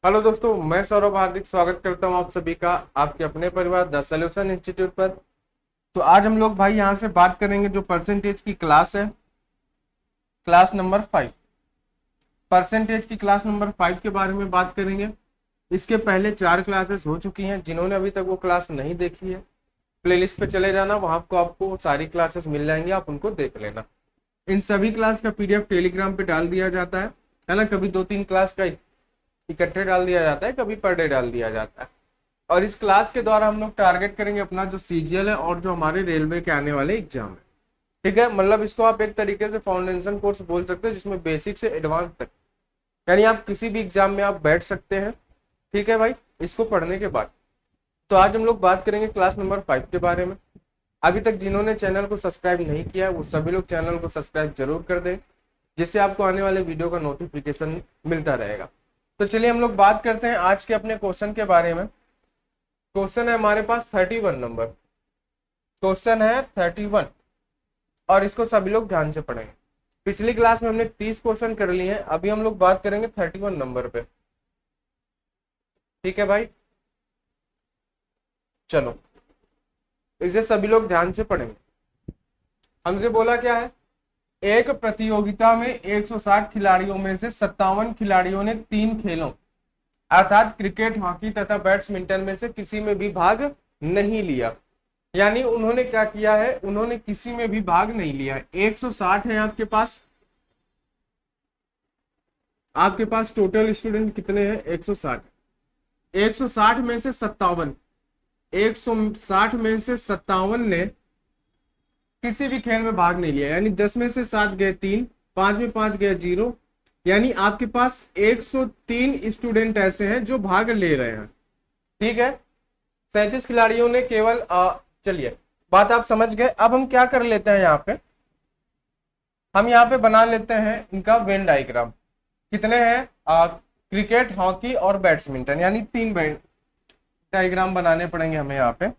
Hello दोस्तों, मैं सौरभ हार्दिक स्वागत करता हूं आप सभी का आपके अपने परिवार द सॉल्यूशन इंस्टीट्यूट पर। तो आज हम लोग भाई यहां से बात करेंगे जो परसेंटेज की क्लास है, क्लास नंबर 5। परसेंटेज की क्लास नंबर 5 के बारे में बात करेंगे। इसके पहले 4 क्लासेस हो चुकी हैं। जिन्होंने अभी तक वो क्लास नहीं देखी है, प्लेलिस्ट पे चले जाना, वहां को आपको सारी क्लासेस मिल जाएंगी, आप उनको देख लेना। इन सभी क्लास का पीडीएफ टेलीग्राम पे डाल दिया जाता है ना। कभी 2-3 क्लास का इकट्ठे डाल दिया जाता है, कभी पर डे डाल दिया जाता है। और इस क्लास के द्वारा हम लोग टारगेट करेंगे अपना जो सीजीएल है और जो हमारे रेलवे के आने वाले एग्जाम है। ठीक है, मतलब इसको आप एक तरीके से फाउंडेशन कोर्स बोल सकते हैं, जिसमें बेसिक से एडवांस तक, यानी आप किसी भी एग्जाम में आप बैठ सकते हैं। ठीक है भाई, इसको पढ़ने के बाद तो आज हम लोग बात करेंगे क्लास नंबर 5 के बारे में। अभी तक जिन्होंने चैनल को सब्सक्राइब नहीं किया है वो सभी लोग चैनल को सब्सक्राइब जरूर कर दें, जिससे आपको आने वाले वीडियो का नोटिफिकेशन मिलता रहेगा। तो चलिए हम लोग बात करते हैं आज के अपने क्वेश्चन के बारे में। क्वेश्चन है हमारे पास 31 नंबर। क्वेश्चन है 31 और इसको सभी लोग ध्यान से पढ़ेंगे। पिछली क्लास में हमने 30 क्वेश्चन कर लिए हैं, अभी हम लोग बात करेंगे 31 नंबर पे। ठीक है भाई, चलो इसे सभी लोग ध्यान से पढ़ेंगे। हमसे बोला क्या है, एक प्रतियोगिता में 160 खिलाड़ियों में से 57 खिलाड़ियों ने 3 खेलों अर्थात क्रिकेट, हॉकी तथा बैडमिंटन में से किसी में भी भाग नहीं लिया। यानी उन्होंने क्या किया है, उन्होंने किसी में भी भाग नहीं लिया है। 160 है आपके पास। आपके पास टोटल स्टूडेंट कितने हैं? 160। 160 में से 57, 160 में से 57 ने किसी भी खेल में भाग नहीं लिया। यानी 10 में से 7 गए 3, 5 में 5 गए 0। यानी आपके पास 103 स्टूडेंट ऐसे हैं जो भाग ले रहे हैं। ठीक है, 37 खिलाड़ियों ने केवल चलिए बात आप समझ गए। अब हम क्या कर लेते हैं, यहाँ पे हम यहाँ पे बना लेते हैं इनका वेन डायग्राम। कितने हैं? क्रिकेट, हॉकी और बैडमिंटन, यानी 3 वेन डायग्राम बनाने पड़ेंगे हमें यहाँ पे।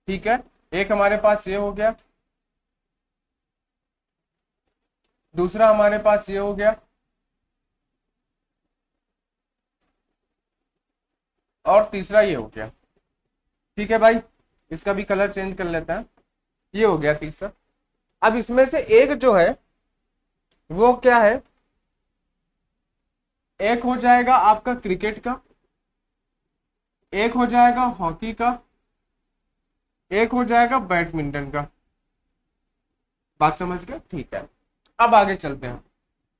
ठीक है, एक हमारे पास ये हो गया, दूसरा हमारे पास ये हो गया, और तीसरा ये हो गया। ठीक है भाई, इसका भी कलर चेंज कर लेते हैं। ये हो गया तीसरा। अब इसमें से एक जो है वो क्या है, एक हो जाएगा आपका क्रिकेट का, एक हो जाएगा हॉकी का, एक हो जाएगा बैडमिंटन का। बात समझ गए? ठीक है, अब आगे चलते हैं।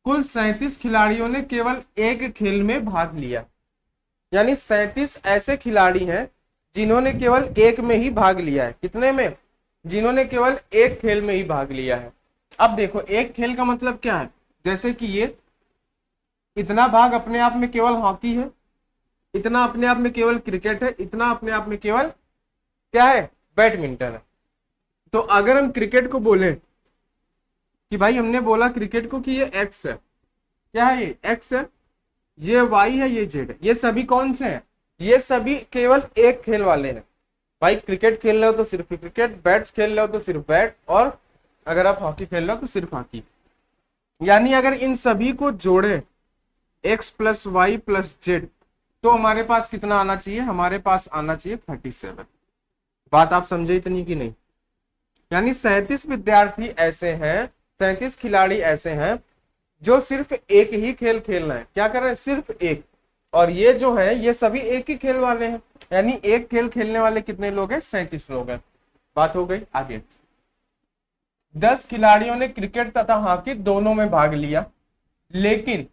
कुल 37 खिलाड़ियों ने केवल एक खेल में भाग लिया। यानी 37 ऐसे खिलाड़ी हैं जिन्होंने केवल एक में ही भाग लिया है। कितने में? जिन्होंने केवल एक खेल में ही भाग लिया है। अब देखो, एक खेल का मतलब क्या है, जैसे कि ये इतना भाग अपने आप में केवल हॉकी है, इतना अपने आप में केवल क्रिकेट है, इतना अपने आप में केवल क्या है, बैडमिंटन है। तो अगर हम क्रिकेट को बोले कि भाई हमने बोला क्रिकेट को कि ये एक्स है, क्या है ये? एक्स है, ये वाई है, ये जेड है। ये सभी कौन से हैं? ये सभी केवल एक खेल वाले हैं। भाई क्रिकेट खेल रहे हो तो सिर्फ क्रिकेट, बैट्स खेल रहे हो तो सिर्फ बैट, और अगर आप हॉकी खेल रहे हो तो सिर्फ हॉकी। यानी अगर इन सभी को जोड़े X plus Y plus Z, तो हमारे पास कितना आना चाहिए? हमारे पास आना चाहिए 37। बात आप समझे इतनी की नहीं? यानी 37 विद्यार्थी ऐसे हैं, 37 खिलाड़ी ऐसे हैं जो सिर्फ एक ही खेल खेल रहे हैं। क्या कर रहे हैं? सिर्फ एक। और ये जो है ये सभी एक ही खेल वाले हैं। यानी एक खेल खेलने वाले कितने लोग हैं? 37 लोग हैं। बात हो गई। आगे 10 खिलाड़ियों ने क्रिकेट तथा हॉकी दोनों में भाग लिया, लेकिन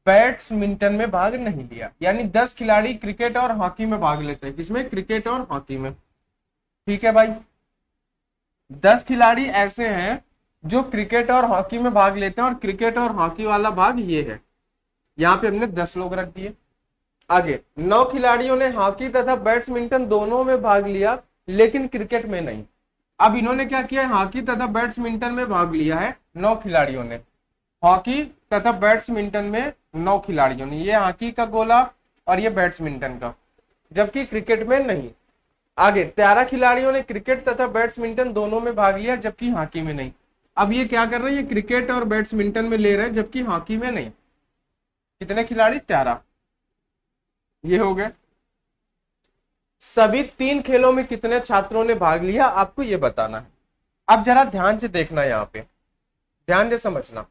बैडमिंटन में भाग नहीं लिया। यानी 10 खिलाड़ी क्रिकेट और हॉकी में भाग लेते हैं। किसमें? क्रिकेट और हॉकी में। ठीक है भाई, 10 खिलाड़ी ऐसे हैं जो क्रिकेट और हॉकी में भाग लेते हैं, और क्रिकेट और हॉकी वाला भाग ये है। यहाँ पे हमने 10 लोग रख दिए। आगे 9 खिलाड़ियों ने हॉकी तथा बैडमिंटन दोनों में भाग लिया, लेकिन क्रिकेट में नहीं। अब इन्होंने क्या किया? हॉकी तथा बैडमिंटन में भाग लिया है 9 खिलाड़ियों ने। हॉकी तथा बैडमिंटन में 9 खिलाड़ियों ने, ये हॉकी का गोला और ये बैडमिंटन का, जबकि क्रिकेट में नहीं। आगे 13 खिलाड़ियों ने क्रिकेट तथा बैडमिंटन दोनों में भाग लिया, जबकि हॉकी में नहीं। अब ये क्या कर रहे हैं? ये क्रिकेट और बैडमिंटन में ले रहे हैं, जबकि हॉकी में नहीं। कितने खिलाड़ी? 13। ये हो गए। सभी 3 खेलों में कितने छात्रों ने भाग लिया, आपको ये बताना है। अब जरा ध्यान से देखना, यहाँ पे ध्यान से समझना।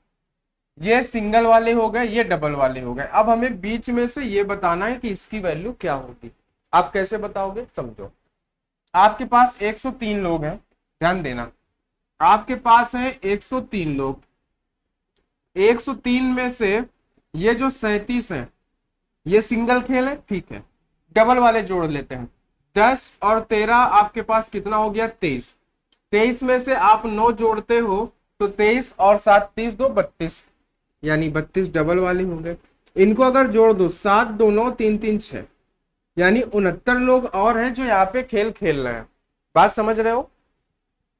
ये सिंगल वाले हो गए, ये डबल वाले हो गए। अब हमें बीच में से ये बताना है कि इसकी वैल्यू क्या होगी। आप कैसे बताओगे, समझो। आपके पास 103 लोग हैं, ध्यान देना। आपके पास है 103 लोग। 103 में से ये जो 37 है, ये सिंगल खेल है, ठीक है। डबल वाले जोड़ लेते हैं। 10 और 13 आपके पास कितना हो गया? 23। 23 में से आप 9 जोड़ते हो तो 23 और 7 30 2 32, यानी 32 डबल वाले हो गए। इनको अगर जोड़ दो, 7 2 9 3 3 6, यानी 69 लोग और हैं जो यहाँ पे खेल खेल रहे हैं। बात समझ रहे हो?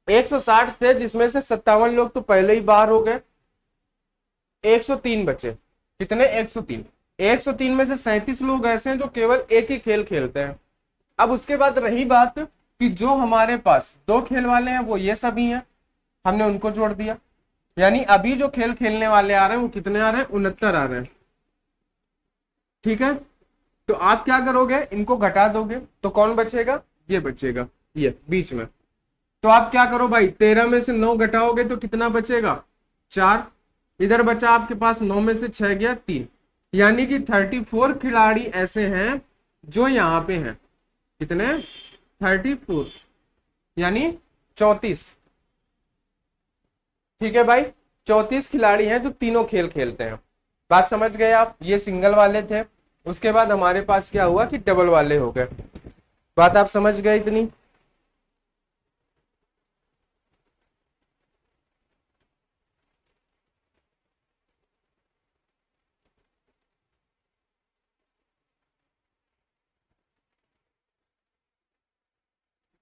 160 थे जिसमें से 57 लोग तो पहले ही बाहर हो गए। 103 बचे। कितने? 103। 103 में से 37 लोग ऐसे हैं जो केवल एक ही खेल खेलते हैं। अब उसके बाद रही बात कि जो हमारे पास 2 खेल वाले हैं वो ये सभी हैं, हमने उनको जोड़ दिया। यानी अभी जो खेल खेलने वाले आ रहे हैं वो कितने आ रहे हैं? 69 आ रहे हैं। ठीक है, तो आप क्या करोगे? इनको घटा दोगे तो कौन बचेगा? ये बचेगा, ये बीच में। तो आप क्या करो भाई, 13 में से 9 घटाओगे तो कितना बचेगा? 4। इधर बचा आपके पास 9 में से 6 गया 3, यानी कि 34 खिलाड़ी ऐसे हैं जो यहाँ पे हैं। कितने? 34, यानी 34। ठीक है भाई, 34 खिलाड़ी हैं जो तीनों खेल खेलते हैं। बात समझ गए आप? ये सिंगल वाले थे। उसके बाद हमारे पास क्या हुआ कि डबल वाले हो गए। बात आप समझ गए इतनी?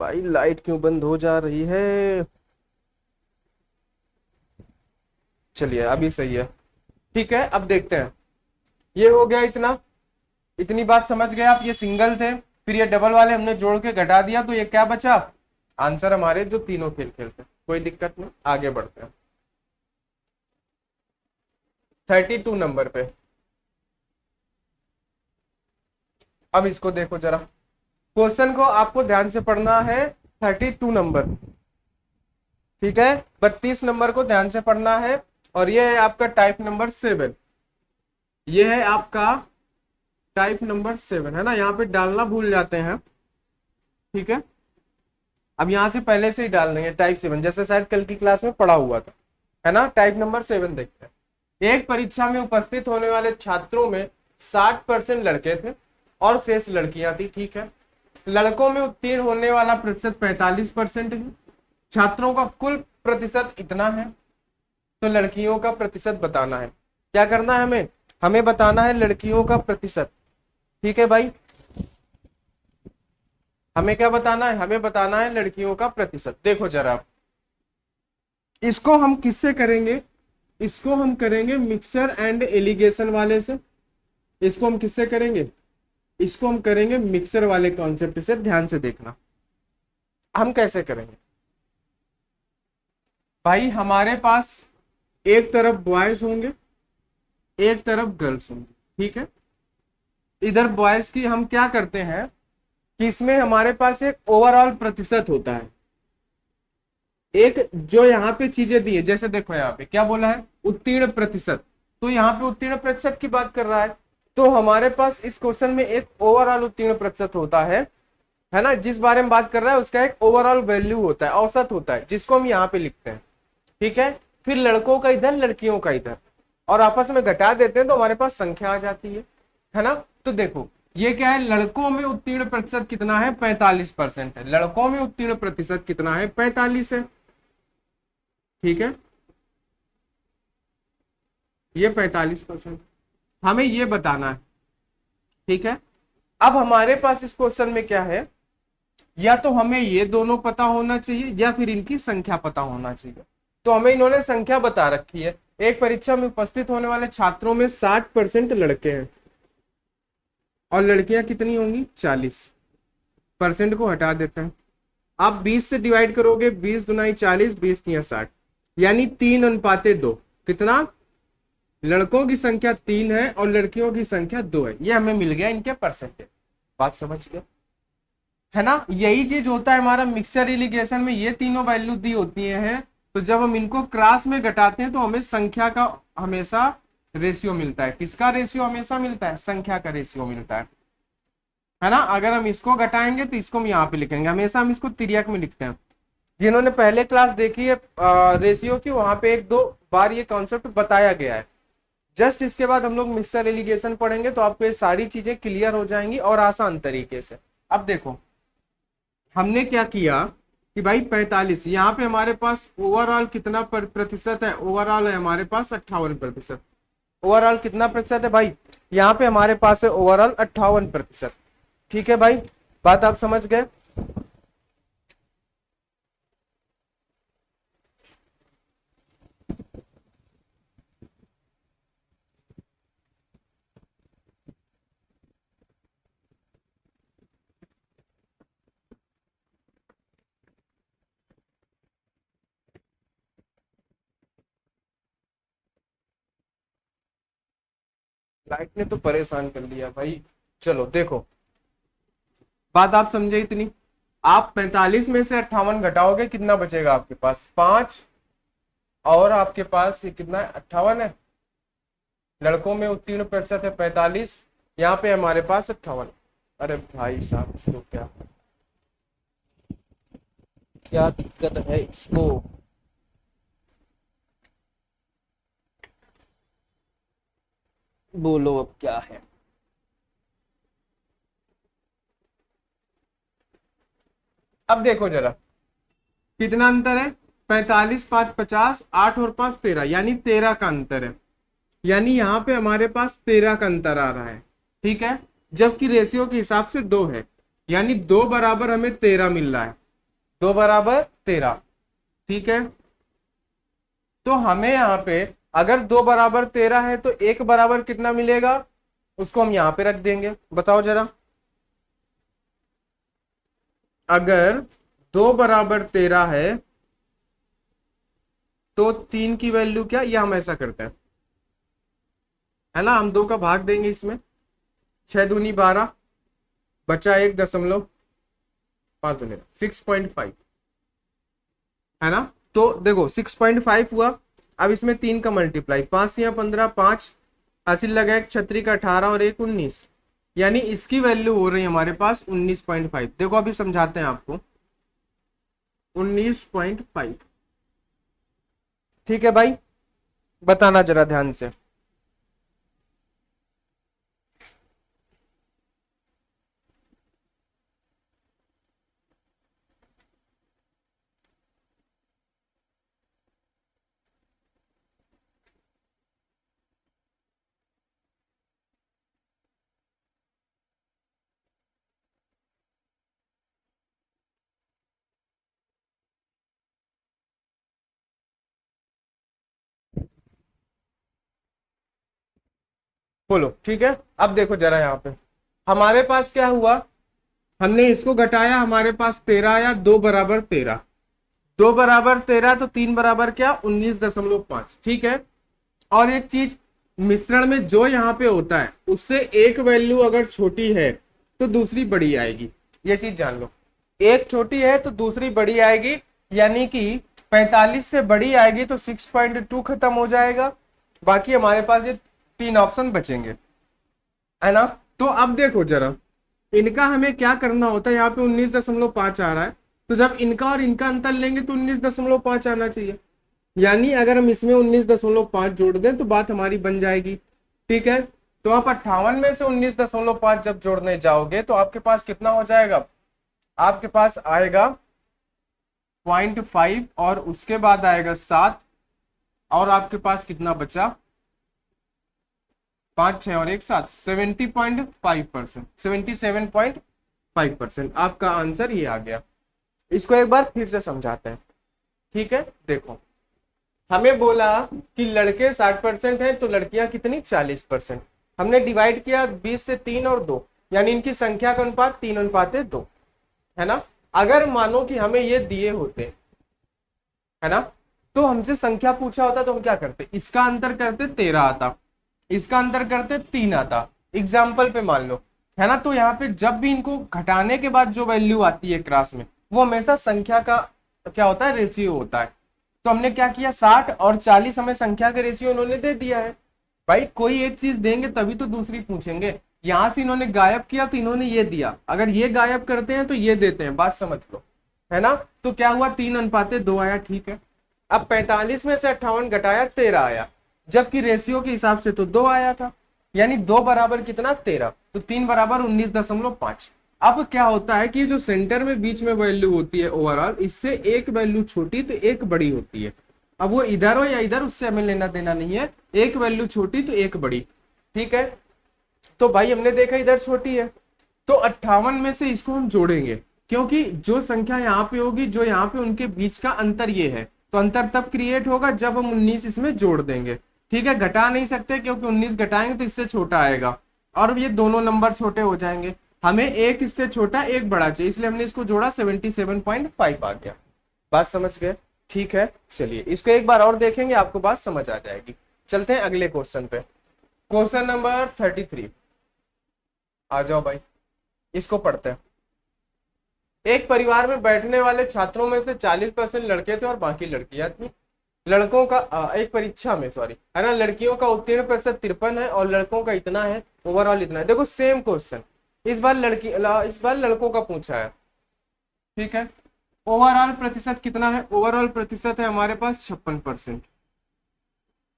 भाई लाइट क्यों बंद हो जा रही है? चलिए अभी सही है। ठीक है, अब देखते हैं। ये हो गया इतना। इतनी बात समझ गए आप? ये सिंगल थे, फिर ये डबल वाले हमने जोड़ के घटा दिया, तो ये क्या बचा? आंसर हमारे जो तीनों खेल खेलते हैं। कोई दिक्कत नहीं, आगे बढ़ते हैं 32 नंबर पे। अब इसको देखो जरा, क्वेश्चन को आपको ध्यान से पढ़ना है। 32 नंबर, ठीक है। 32 नंबर को ध्यान से पढ़ना है। और ये है आपका टाइप नंबर 7। ये है आपका टाइप नंबर 7, है ना। यहाँ पे डालना भूल जाते हैं, ठीक है। अब यहाँ से पहले से ही डाल देंगे टाइप 7, जैसे शायद कल की क्लास में पढ़ा हुआ था, है ना। टाइप नंबर 7 देखते हैं। एक परीक्षा में उपस्थित होने वाले छात्रों में 60% लड़के थे और शेष लड़कियां थी, ठीक है। लड़कों में उत्तीर्ण होने वाला प्रतिशत 45% है। छात्रों का कुल प्रतिशत इतना है, तो लड़कियों का प्रतिशत बताना है। क्या करना है हमें? हमें बताना है लड़कियों का प्रतिशत, ठीक है भाई। हमें क्या बताना है? हमें बताना है लड़कियों का प्रतिशत। देखो जरा आप, इसको हम किससे करेंगे? इसको हम करेंगे मिक्सचर एंड एलिगेशन वाले से। इसको हम किससे करेंगे? इसको हम करेंगे मिक्सचर वाले कॉन्सेप्ट से। ध्यान से देखना हम कैसे करेंगे। भाई हमारे पास एक तरफ बॉयज होंगे, एक तरफ गर्ल्स होंगे, ठीक है। इधर बॉयज की हम क्या करते हैं कि इसमें हमारे पास एक ओवरऑल प्रतिशत होता है। एक जो यहाँ पे चीजें दी है, जैसे देखो यहाँ पे क्या बोला है? उत्तीर्ण प्रतिशत। तो यहाँ पे उत्तीर्ण प्रतिशत की बात कर रहा है, तो हमारे पास इस क्वेश्चन में एक ओवरऑल उत्तीर्ण प्रतिशत होता है ना। जिस बारे में बात कर रहा है उसका एक ओवरऑल वैल्यू होता है, औसत होता है, जिसको हम यहाँ पे लिखते हैं, ठीक है। फिर लड़कों का इधर, लड़कियों का इधर, और आपस में घटा देते हैं तो हमारे पास संख्या आ जाती है ना। तो देखो ये क्या है? लड़कों में उत्तीर्ण प्रतिशत कितना है? 45% है। लड़कों में उत्तीर्ण प्रतिशत कितना है? 45 है, ठीक है। ये 45%, हमें ये बताना है, ठीक है। अब हमारे पास इस क्वेश्चन में क्या है? या तो हमें ये दोनों पता होना चाहिए या फिर इनकी संख्या पता होना चाहिए। तो हमें इन्होंने संख्या बता रखी है। एक परीक्षा में उपस्थित होने वाले छात्रों में 60% लड़के हैं और लड़कियां कितनी होंगी? 40%। को हटा देते हैं। आप 20 से डिवाइड करोगे, 20 दुनाई 40, 20 तिया 60, यानी 3:2। कितना? लड़कों की संख्या 3 है और लड़कियों की संख्या 2 है, ये हमें मिल गया इनके परसेंटेज। बात समझ गए है ना। यही चीज होता है हमारा मिक्सचर इलिगेशन में, ये तीनों वैल्यू दी होती हैं। तो जब हम इनको क्रॉस में घटाते हैं तो हमें संख्या का हमेशा रेशियो मिलता है। किसका रेशियो हमेशा मिलता है? संख्या का रेशियो मिलता है ना। अगर हम इसको घटाएंगे तो इसको हम यहाँ पे लिखेंगे, हमेशा हम इसको तिर्यक में लिखते हैं। जिन्होंने पहले क्लास देखी है रेशियो की, वहां पे एक दो बार ये कॉन्सेप्ट बताया गया है। जस्ट इसके बाद हम लोग मिक्सचर एलिगेशन पढ़ेंगे तो आपको ये सारी चीजें क्लियर हो जाएंगी और आसान तरीके से। अब देखो हमने क्या किया कि भाई 45, यहाँ पे हमारे पास ओवरऑल कितना प्रतिशत है? ओवरऑल है हमारे पास 58%। ओवरऑल कितना प्रतिशत है भाई? यहाँ पे हमारे पास है ओवरऑल 58%। ठीक है भाई, बात आप समझ गए। लाइट ने तो परेशान कर लिया भाई। चलो देखो, बात आप समझे इतनी। आप 45 में से 58 घटाओगे, कितना बचेगा आपके पास? 5। और आपके पास ये कितना है? 58 है। लड़कों में उत्तीर्ण प्रतिशत है 45, यहाँ पे हमारे पास 58। अरे भाई साहब इसको क्या क्या दिक्कत है इसको? बोलो अब क्या है। अब देखो जरा कितना अंतर है। 45 5 50, 8 और 5 13, यानी 13 का अंतर है। यानी यहाँ पे हमारे पास 13 का अंतर आ रहा है। ठीक है, जबकि रेशियो के हिसाब से 2 है, यानी 2 बराबर हमें 13 मिल रहा है। 2 बराबर 13। ठीक है, तो हमें यहाँ पे अगर 2 बराबर 13 है तो 1 बराबर कितना मिलेगा? उसको हम यहाँ पे रख देंगे। बताओ जरा, अगर 2 बराबर 13 है तो 3 की वैल्यू क्या? ये हम ऐसा करते हैं, है ना, हम 2 का भाग देंगे इसमें। 6 दूनी 12, बचा 1.5 दूनी 6.5, है ना। तो देखो 6.5 हुआ। अब इसमें 3 का मल्टीप्लाई, 5 या 15, 5 हासिल लगा, एक छत्री का 18 और एक 19, यानी इसकी वैल्यू हो रही है हमारे पास 19.5। देखो अभी समझाते हैं आपको। 19.5। ठीक है भाई, बताना जरा ध्यान से। बोलो ठीक है। अब देखो जरा यहाँ पे हमारे पास क्या हुआ, हमने इसको घटाया, हमारे पास 13 आया। 2 बराबर 13, 2 बराबर 13 तो 3 बराबर क्या? 19.5। ठीक है, और एक चीज, मिश्रण में जो यहाँ पे होता है उससे एक वैल्यू अगर छोटी है तो दूसरी बड़ी आएगी। ये चीज जान लो, एक छोटी है तो दूसरी बड़ी आएगी। यानी कि 45 से बड़ी आएगी तो 6.2 खत्म हो जाएगा। बाकी हमारे पास ये 3 ऑप्शन बचेंगे, है ना। तो अब देखो जरा, इनका हमें क्या करना होता है। यहाँ पे 19.5 आ रहा है, तो जब इनका और इनका अंतर लेंगे तो 19.5 आना चाहिए। यानी अगर हम इसमें 19.5 जोड़ दें तो बात हमारी बन जाएगी। ठीक है, तो आप 58 में से 19.5 जब जोड़ने जाओगे तो आपके पास कितना हो जाएगा? आपके पास आएगा 0.5 और उसके बाद आएगा 7, और आपके पास कितना बचा? 5 6 और 1 7, 70.5%, 77.5%। आपका आंसर ये आ गया। इसको एक बार फिर से समझाते हैं। ठीक है, देखो हमें बोला कि लड़के 60% हैं तो लड़कियां कितनी? 40%। हमने डिवाइड किया 20 से 3 और 2, यानी इनकी संख्या का अनुपात 3:2, है ना। अगर मानो कि हमें ये दिए होते, है ना, तो हमसे संख्या पूछा होता तो हम क्या करते, इसका अंतर करते 13 आता, इसका अंतर करते 3 आता, एग्जाम्पल पे मान लो, है ना। तो यहाँ पे जब भी इनको घटाने के बाद जो वैल्यू आती है क्लास में, वो हमेशा संख्या का क्या होता है, रेशियो होता है। तो हमने क्या किया, 60 और 40 हमें संख्या के रेशियो उन्होंने दे दिया है। भाई कोई एक चीज देंगे तभी तो दूसरी पूछेंगे। यहां से इन्होंने गायब किया तो इन्होंने ये दिया, अगर ये गायब करते हैं तो ये देते हैं, बात समझ लो, है ना। तो क्या हुआ, 3:2 आया, ठीक है। अब 45 में से 58 घटाया 13 आया, जबकि रेशियो के हिसाब से तो 2 आया था, यानी 2 बराबर कितना, 13, तो 3 बराबर 19.5। अब क्या होता है कि जो सेंटर में बीच में वैल्यू होती है ओवरऑल, इससे एक वैल्यू छोटी तो एक बड़ी होती है। अब वो इधर हो या इधर, उससे हमें लेना देना नहीं है, एक वैल्यू छोटी तो एक बड़ी, ठीक है। तो भाई हमने देखा इधर छोटी है, तो 58 में से इसको हम जोड़ेंगे, क्योंकि जो संख्या यहाँ पे होगी, जो यहाँ पे उनके बीच का अंतर ये है, तो अंतर तब क्रिएट होगा जब हम 19 इसमें जोड़ देंगे, ठीक है। घटा नहीं सकते क्योंकि 19 घटाएंगे तो इससे छोटा आएगा, और ये दोनों नंबर छोटे हो जाएंगे। हमें एक इससे छोटा एक बड़ा चाहिए, इसलिए हमने इसको जोड़ा, 77.5 आ गया। बात समझ गए, ठीक है। चलिए इसको एक बार और देखेंगे, आपको बात समझ आ जाएगी। चलते हैं अगले क्वेश्चन पे, क्वेश्चन नंबर 33। आ जाओ भाई, इसको पढ़ते हैं। एक परिवार में बैठने वाले छात्रों में से 40% लड़के थे और बाकी लड़कियां थी। लड़कों का एक परीक्षा में, सॉरी, है ना, लड़कियों का उत्तीर्ण प्रतिशत 53 है और लड़कों का इतना है, ओवरऑल इतना है। देखो सेम क्वेश्चन, इस बार लड़कों का पूछा है, ठीक है। ओवरऑल प्रतिशत कितना है, ओवरऑल प्रतिशत है हमारे पास 56%,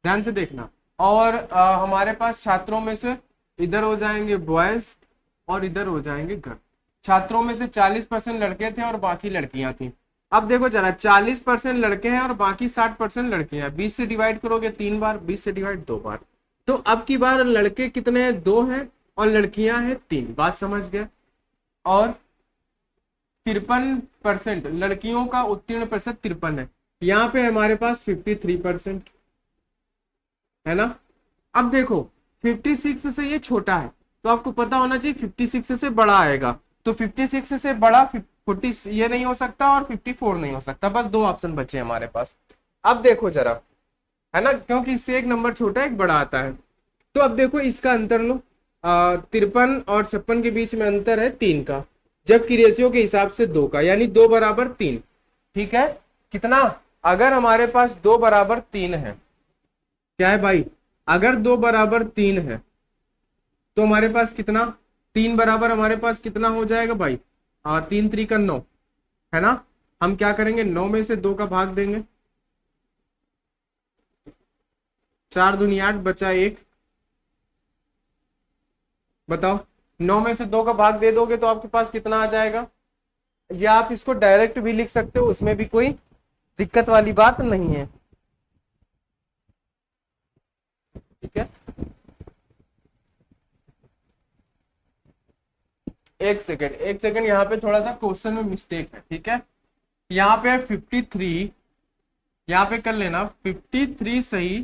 ध्यान से देखना। और हमारे पास छात्रों में से इधर हो जाएंगे बॉयज और इधर हो जाएंगे गर्ल। छात्रों में से 40% लड़के थे और बाकी लड़कियां थी। अब देखो जरा, 40% लड़के हैं और बाकी 60% लड़कियां हैं। 20 से डिवाइड करोगे 3 बार, 20 से डिवाइड 2 बार। तो अब की बार लड़के कितने हैं, 2 हैं, और लड़कियां हैं 3। बात समझ गए। और 53% लड़कियों का उत्तीर्ण प्रतिशत 53 है, यहाँ पे हमारे पास 53%, है ना। अब देखो 56 से ये छोटा है, तो आपको पता होना चाहिए 56 से बड़ा आएगा, तो 56 से बड़ा 40 ये नहीं हो सकता और 54 नहीं हो सकता। बस 2 ऑप्शन बचे हमारे पास। अब देखो जरा, है ना, क्योंकि इससे एक नंबर छोटा एक बड़ा आता है। तो अब देखो इसका अंतर लो, 53 और 56 के बीच में अंतर है 3 का, जबकि रेशियो के हिसाब से 2 का, यानी 2 बराबर 3, ठीक है। कितना, अगर हमारे पास 2 बराबर 3 है, क्या है भाई, अगर 2 बराबर 3 है तो हमारे पास कितना, 3 बराबर हमारे पास कितना हो जाएगा भाई, 3 3 का 9, है ना। हम क्या करेंगे, 9 में से 2 का भाग देंगे, 4 दूनी 8 बचा 1। बताओ, 9 में से 2 का भाग दे दोगे तो आपके पास कितना आ जाएगा। या आप इसको डायरेक्ट भी लिख सकते हो, उसमें भी कोई दिक्कत वाली बात नहीं है, ठीक है। एक सेकेंड, यहाँ पे थोड़ा सा क्वेश्चन में मिस्टेक है, ठीक है। यहाँ पे 53, यहाँ पे कर लेना 53 सही,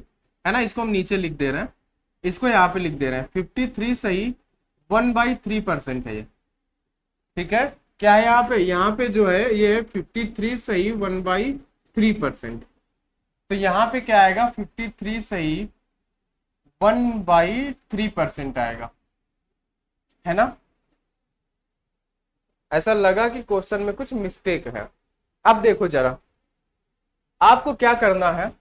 है ना। इसको हम नीचे लिख दे रहे हैं, इसको यहाँ पे लिख दे रहे हैं, 53 सही 1/3% है ये, ठीक है। क्या है यहाँ पे जो है ये 53 सही 1/3%, तो यहाँ पे क्या आएगा, 53 सही 1/3% आएगा, है ना। ऐसा लगा कि क्वेश्चन में कुछ मिस्टेक है। अब देखो जरा, आपको क्या करना है,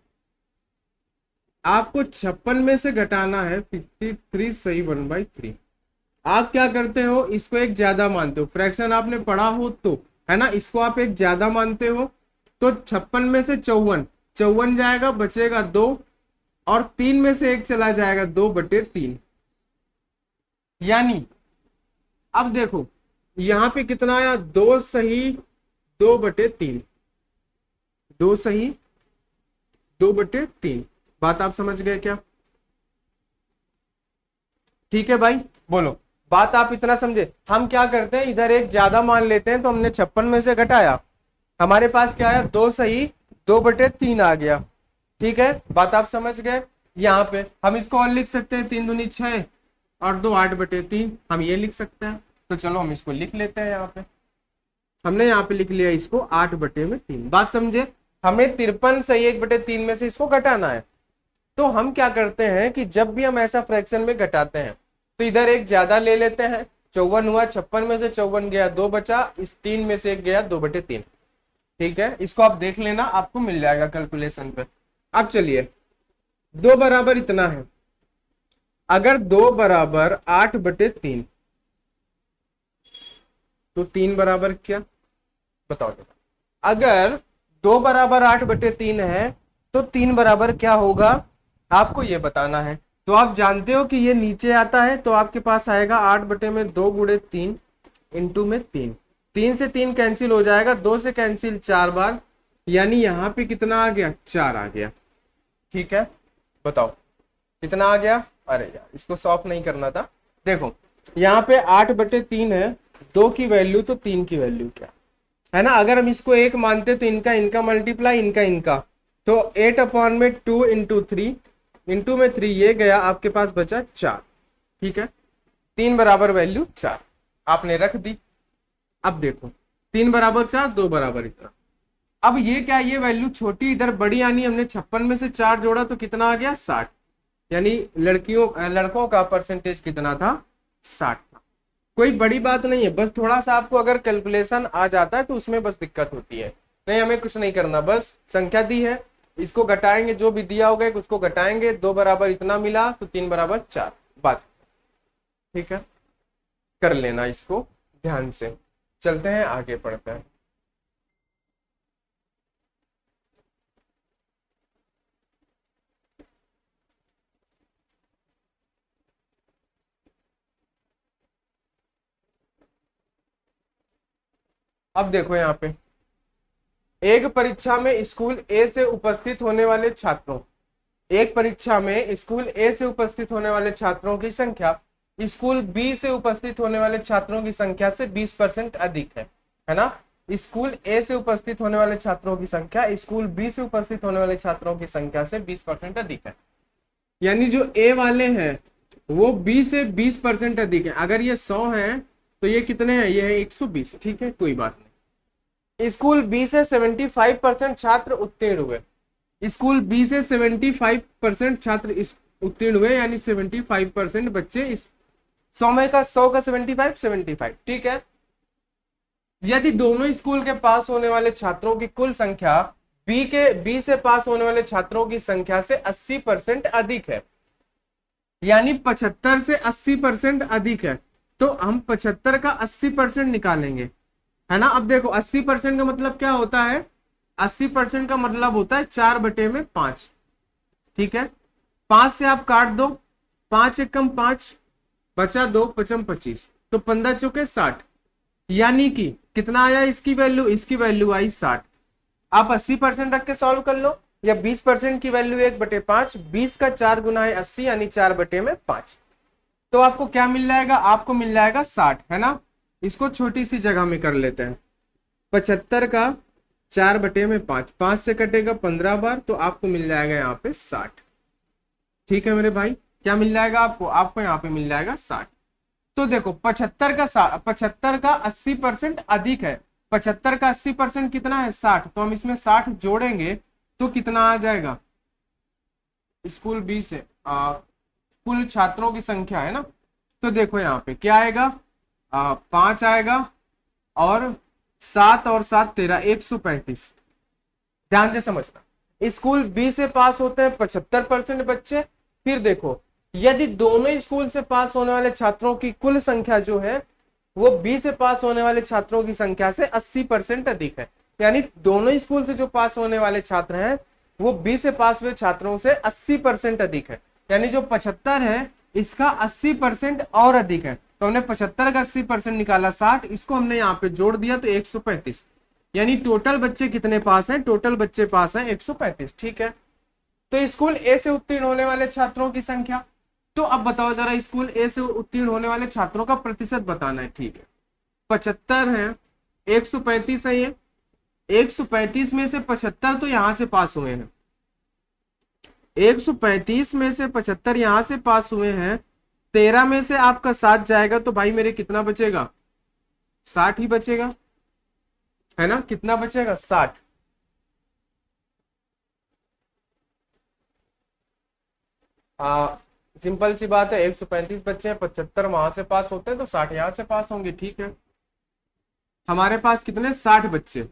आपको 56 में से घटाना है 53 सही 1/3। आप क्या करते हो, इसको एक ज्यादा मानते हो, फ्रैक्शन आपने पढ़ा हो तो, है ना, इसको आप एक ज्यादा मानते हो। तो 56 में से 54 जाएगा, बचेगा 2, और 3 में से 1 चला जाएगा, 2/3। यानी अब देखो यहां पे कितना आया, 2 सही 2/3, 2 सही 2/3। बात आप समझ गए क्या, ठीक है भाई, बोलो। बात आप इतना समझे। हम क्या करते हैं, इधर एक ज्यादा मान लेते हैं, तो हमने 56 में से घटाया, हमारे पास क्या आया, 2 सही 2/3 आ गया, ठीक है। बात आप समझ गए। यहाँ पे हम इसको और लिख सकते हैं, 3 दूनी 6 और 2 8/3, हम ये लिख सकते हैं। तो चलो हम इसको लिख लेते हैं, यहाँ पे हमने यहाँ पे लिख लिया इसको 8/3। बात समझे। हमें 53 सही 1/3 में से इसको घटाना है। तो हम क्या करते हैं कि जब भी हम ऐसा फ्रैक्शन में घटाते हैं तो इधर एक ज्यादा ले लेते हैं, 54 हुआ, 56 में से 54 गया, 2 बचा, इस 3 में से 1 गया, 2/3। ठीक है, इसको आप देख लेना, आपको मिल जाएगा कैलकुलेशन पे। अब चलिए, 2 बराबर इतना है, अगर 2 बराबर 8/3 तो 3 बराबर क्या, बताओ। अगर 2 बराबर 8/3 है तो 3 बराबर क्या होगा, आपको ये बताना है। तो आप जानते हो कि ये नीचे आता है तो आपके पास आएगा 8/2 गुणे 3 इंटू में 3, 3 से 3 कैंसिल हो जाएगा, 2 से कैंसिल 4 बार, यानी यहाँ पे कितना आ गया, 4 आ गया। ठीक है, बताओ कितना आ गया। अरे यार, इसको सॉल्व नहीं करना था। देखो यहाँ पे 8/3 है, 2 की वैल्यू तो 3 की वैल्यू क्या है ना। अगर हम इसको 1 मानते तो इनका इनका मल्टीप्लाई, इनका इनका, तो 8/2 इंटू 3 इंटू में 3, ये गया, आपके पास बचा 4। ठीक है, 3 बराबर वैल्यू 4 आपने रख दी। अब देखो 3 बराबर 4, 2 बराबर इतना। अब ये क्या, ये वैल्यू छोटी इधर बड़ी, यानी हमने 56 में से 4 जोड़ा तो कितना आ गया, 60, यानी लड़कों का परसेंटेज कितना था, 60 था। कोई बड़ी बात नहीं है, बस थोड़ा सा आपको अगर कैलकुलेशन आ जाता है तो उसमें बस दिक्कत होती है। नहीं, हमें कुछ नहीं करना, बस संख्या दी है, इसको घटाएंगे, जो भी दिया होगा उसको घटाएंगे, 2 बराबर इतना मिला तो 3 बराबर 4, बात। ठीक है, कर लेना इसको ध्यान से। चलते हैं आगे पढ़ते हैं। अब देखो यहाँ पे, एक परीक्षा में स्कूल ए से उपस्थित होने वाले छात्रों, एक परीक्षा में स्कूल ए से उपस्थित होने वाले छात्रों की संख्या स्कूल बी से उपस्थित होने वाले छात्रों की संख्या से 20% अधिक है ना। स्कूल ए से उपस्थित होने वाले छात्रों की संख्या स्कूल बी से उपस्थित होने वाले छात्रों की संख्या से 20% अधिक है, यानी जो ए वाले हैं वो बी से 20% अधिक है। अगर ये 100 है तो ये कितने हैं, ये है 120। ठीक है, कोई बात नहीं। स्कूल बी से 75% छात्र उत्तीर्ण हुए, स्कूल बी से 75% छात्र उत्तीर्ण हुए, यानी 75% बच्चे इस 100 में का 100 का 75। ठीक है, यदि दोनों स्कूल के पास होने वाले छात्रों की कुल संख्या बी से पास होने वाले छात्रों की संख्या से 80% अधिक है, यानी 75 से 80% अधिक है, तो हम 75 का 80% निकालेंगे, है ना। अब देखो 80% का मतलब क्या होता है, 80% का मतलब होता है 4/5। ठीक है, 5 से आप काट दो, 5 एकम 5, बचा 2, 5 25, तो 15 चौके 60, यानी कि कितना आया इसकी वैल्यू, इसकी वैल्यू आई 60। आप 80% रख के सॉल्व कर लो, या 20% की वैल्यू 1/5, 20 का 4 गुना है 80, यानी 4/5, तो आपको क्या मिल जाएगा, आपको मिल जाएगा 60, है ना। इसको छोटी सी जगह में कर लेते हैं, 75 का 4/5, 5 से कटेगा 15 बार, तो आपको मिल जाएगा यहाँ पे 60। ठीक है मेरे भाई, क्या मिल जाएगा आपको, आपको यहाँ पे मिल जाएगा 60। तो देखो 75 का 80% अधिक है, 75 का 80% कितना है, 60, तो हम इसमें 60 जोड़ेंगे तो कितना आ जाएगा, स्कूल बी से कुल छात्रों की संख्या, है ना। तो देखो यहाँ पे क्या आएगा, 5 आएगा, और 7 और 7 13, 135। ध्यान से समझना, स्कूल बी से पास होते हैं 75% बच्चे। फिर देखो, यदि दोनों स्कूल से पास होने वाले छात्रों की कुल संख्या जो है वो बी से पास होने वाले छात्रों की संख्या से 80% अधिक है, यानी दोनों स्कूल से जो पास होने वाले छात्र हैं वो बी से पास हुए छात्रों से 80% अधिक है, यानी जो 75 है इसका 80% और अधिक है। तो हमने 75 का 80% निकाला 60, इसको हमने यहाँ पे जोड़ दिया तो 135, यानी टोटल बच्चे कितने पास हैं, टोटल बच्चे पास हैं 135। ठीक है, तो स्कूल ए से उत्तीर्ण होने वाले छात्रों की संख्या, तो अब बताओ जरा, स्कूल ए से उत्तीर्ण होने वाले छात्रों का प्रतिशत बताना है। ठीक है, 75 है, 135 है, ये 135 में से 75 तो यहां से पास हुए हैं, 135 में से 75 यहां से पास हुए हैं, 13 में से आपका 7 जाएगा तो भाई मेरे कितना बचेगा, 60 ही बचेगा, है ना। कितना बचेगा, 60। सिंपल सी बात है, 135 बच्चे हैं, 75 वहां से पास होते हैं तो 60 यहाँ से पास होंगे। ठीक है, हमारे पास कितने, 60 बच्चे।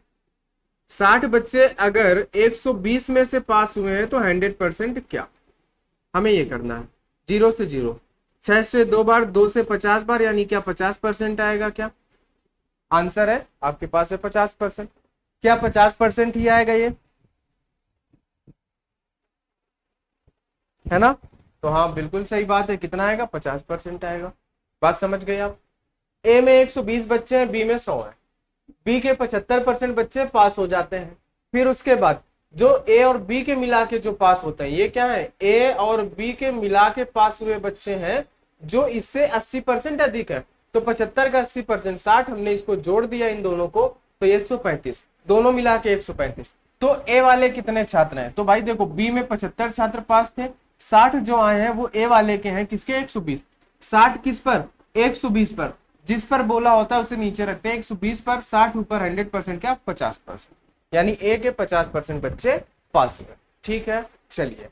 60 बच्चे अगर 120 में से पास हुए हैं तो 100% क्या, हमें ये करना है। 0 से 0, 6 से 2 बार, 2 से 50 बार, यानी क्या 50% आएगा। क्या आंसर है आपके पास है 50%। क्या 50% ही आएगा ये, है ना? तो हाँ बिल्कुल सही बात है, कितना आएगा, 50% आएगा। बात समझ गए आप? ए में 120 बच्चे हैं, बी में 100 है। बी के 75% बच्चे पास हो जाते हैं। फिर उसके बाद जो ए और बी के मिला के जो पास होते हैं, ये क्या है, ए और बी के मिला के पास हुए बच्चे हैं जो इससे 80% अधिक है। तो 75 का 80%, 60, हमने इसको जोड़ दिया इन दोनों को, तो 135, दोनों मिला के 135। तो ए वाले कितने छात्र हैं, तो भाई देखो बी में 75 छात्र पास थे, 60 जो आए हैं वो ए वाले के हैं, किसके, 120। 60 किस पर, 120 पर, जिस पर बोला होता है उसे नीचे रखते हैं, 120 पर, 60 ऊपर 100% क्या, 50%, यानी ए के 50% बच्चे पास हुए। ठीक है, चलिए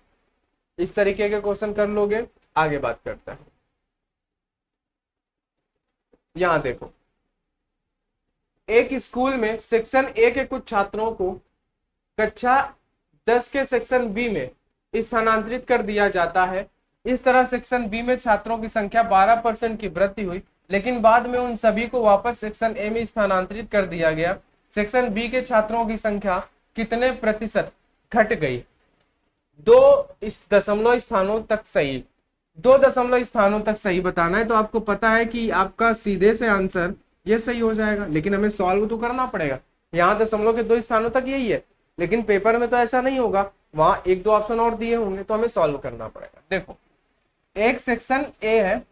इस तरीके के क्वेश्चन कर लोगे, आगे बात करते हैं। यहां देखो, एक स्कूल में सेक्शन ए के कुछ छात्रों को कक्षा 10 के सेक्शन बी में स्थानांतरित कर दिया जाता है। इस तरह सेक्शन बी में छात्रों की संख्या 12% की वृद्धि हुई, लेकिन बाद में उन सभी को वापस सेक्शन ए में स्थानांतरित कर दिया गया। सेक्शन बी के छात्रों की संख्या कितने प्रतिशत घट गई? 2 इस दशमलव स्थानों तक सही, 2 दशमलव स्थानों तक सही बताना है। तो आपको पता है कि आपका सीधे से आंसर ये सही हो जाएगा, लेकिन हमें सॉल्व तो करना पड़ेगा। यहाँ दशमलव के 2 स्थानों तक यही है, लेकिन पेपर में तो ऐसा नहीं होगा, वहां 1-2 ऑप्शन और दिए होंगे, तो हमें सॉल्व करना पड़ेगा। देखो, एक सेक्शन ए है,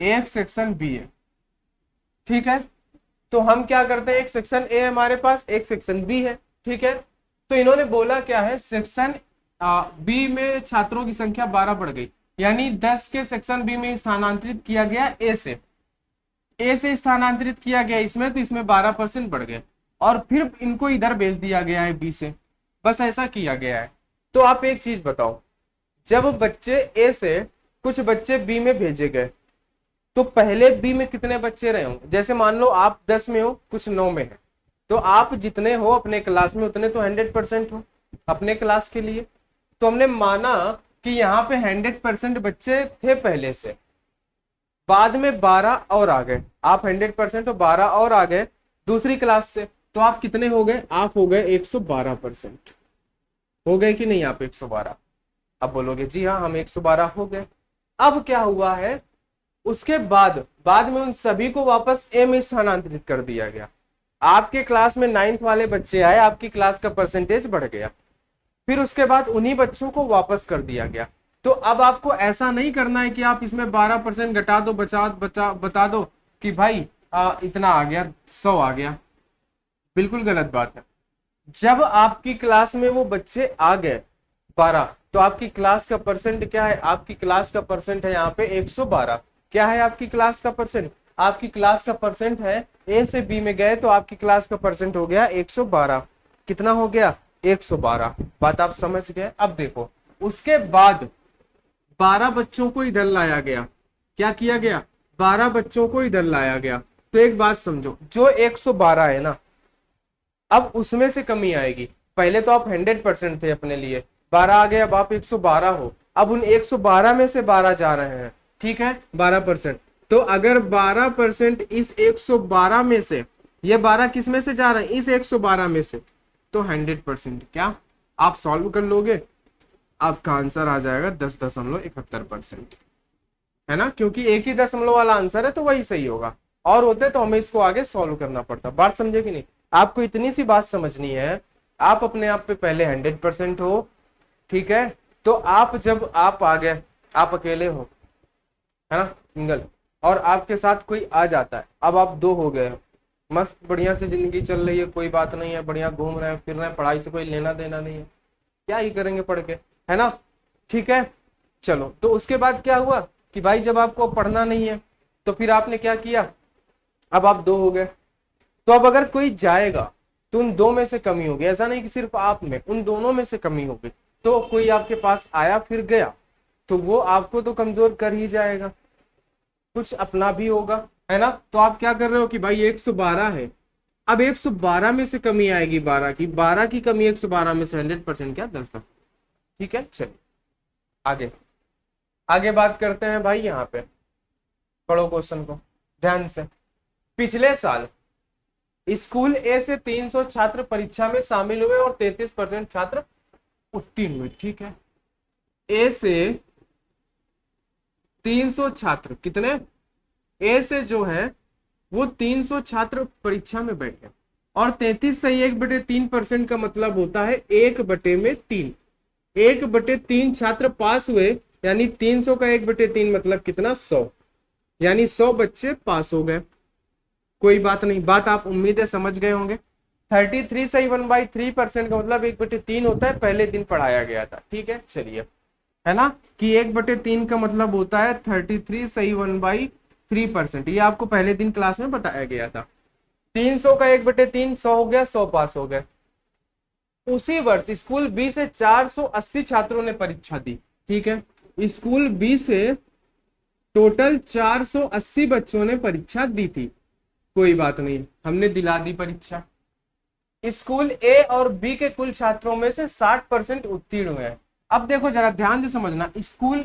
एक सेक्शन बी है, ठीक है। तो हम क्या करते हैं, एक सेक्शन ए हमारे पास, एक सेक्शन बी है, ठीक है। तो इन्होंने बोला क्या है, सेक्शन बी में छात्रों की संख्या 12 बढ़ गई, यानी 10 के सेक्शन बी में स्थानांतरित किया गया ए से स्थानांतरित किया गया इसमें, तो इसमें 12% बढ़ गए, और फिर इनको इधर भेज दिया गया है बी से, बस ऐसा किया गया है। तो आप एक चीज बताओ, जब बच्चे ए से कुछ बच्चे बी में भेजे गए, तो पहले बी में कितने बच्चे रहे होंगे? जैसे मान लो आप 10 में हो, कुछ 9 में है, तो आप जितने हो अपने क्लास में उतने तो 100% हो अपने क्लास के लिए। तो हमने माना कि यहाँ पे 100% बच्चे थे पहले से, बाद में 12 और आ गए, आप 100% हो, 12 और आ गए दूसरी क्लास से, तो आप कितने हो गए, आप हो गए 112%। हो गए कि नहीं आप 112? अब बोलोगे जी हाँ हम 112 हो गए। अब क्या हुआ है, उसके बाद में उन सभी को वापस ए में स्थानांतरित कर दिया गया। आपके क्लास में 9th वाले बच्चे आए, आपकी क्लास का परसेंटेज बढ़ गया, फिर उसके बाद उन्हीं बच्चों को वापस कर दिया गया। तो अब आपको ऐसा नहीं करना है कि आप इसमें 12% घटा दो, बता दो कि भाई इतना आ गया, 100 आ गया, बिल्कुल गलत बात है। जब आपकी क्लास में वो बच्चे आ गए 12, तो आपकी क्लास का परसेंट क्या है, आपकी क्लास का परसेंट है यहाँ पे 112। क्या है आपकी क्लास का परसेंट, आपकी क्लास का परसेंट है, ए से बी में गए तो आपकी क्लास का परसेंट हो गया 112। कितना हो गया, 112। बात आप समझ गए? अब देखो, उसके बाद 12 बच्चों को इधर लाया गया, क्या किया गया, 12 बच्चों को इधर लाया गया। तो एक बात समझो, जो 112 है ना, अब उसमें से कमी आएगी। पहले तो आप 100% थे अपने लिए, 12 आ गए, अब आप 112 हो, अब उन 112 में से 12 जा रहे हैं, ठीक है, 12%। तो अगर 12% इस 112 में से, ये 12 किस में से जा रहे हैं, इस 112 में से, तो 100% क्या आप सॉल्व कर लोगे, आपका आंसर आ जाएगा 10.71%, है ना, क्योंकि एक ही दशमलव वाला आंसर है तो वही सही होगा, और होते तो हमें इसको आगे सॉल्व करना पड़ता। बात समझे कि नहीं? आपको इतनी सी बात समझनी है, आप अपने आप पे पहले 100% हो, ठीक है। तो आप जब आप आ गए, आप अकेले हो, है ना, सिंगल, और आपके साथ कोई आ जाता है, अब आप 2 हो गए, मस्त बढ़िया से जिंदगी चल रही है, कोई बात नहीं है, बढ़िया घूम रहे हैं फिर रहे हैं, पढ़ाई से कोई लेना देना नहीं है, क्या ही करेंगे पढ़ के, है ना, ठीक है। चलो, तो उसके बाद क्या हुआ कि भाई जब आपको पढ़ना नहीं है तो फिर आपने क्या किया, अब आप 2 हो गए, तो अब अगर कोई जाएगा तो उन 2 में से कमी होगी, ऐसा नहीं कि सिर्फ आप में, उन दोनों में से कमी होगी। तो कोई आपके पास आया फिर गया, तो वो आपको तो कमजोर कर ही जाएगा, कुछ अपना भी होगा, है ना। तो आप क्या कर रहे हो कि भाई 112 है, अब 112 में से कमी आएगी 12 की, 12 की कमी 112 में से 100% क्या दर्शक। ठीक है, चलिए आगे आगे बात करते हैं भाई। यहाँ पे पढ़ो क्वेश्चन को ध्यान से। पिछले साल स्कूल ए से 300 छात्र परीक्षा में शामिल हुए और 33% छात्र उत्तीर्ण हुए। ठीक है, ए से 300 छात्र, कितने, ए से जो है वो 300 छात्र परीक्षा में बैठे और 33 सही 1/3% का मतलब होता है 1/3। 1/3 छात्र पास हुए, यानी 300 का 1/3 मतलब कितना, 100, यानी 100 बच्चे पास हो गए। कोई बात नहीं, बात आप उम्मीद है समझ गए होंगे। 33 सही 1/3% का मतलब 1/3 होता है, पहले दिन पढ़ाया गया था। ठीक है, चलिए, है ना, कि 1/3 का मतलब होता है 33 सही 1/3%। ये आपको पहले दिन क्लास में बताया गया था। 300 का 1/3 100 हो गया, 100 पास हो गए। उसी वर्ष स्कूल बी से 480 छात्रों ने परीक्षा दी। ठीक है, स्कूल बी से टोटल 480 बच्चों ने परीक्षा दी थी। कोई बात नहीं, हमने दिला दी परीक्षा। स्कूल ए और बी के कुल छात्रों में से 60% उत्तीर्ण हुए हैं। अब देखो जरा ध्यान से समझना, स्कूल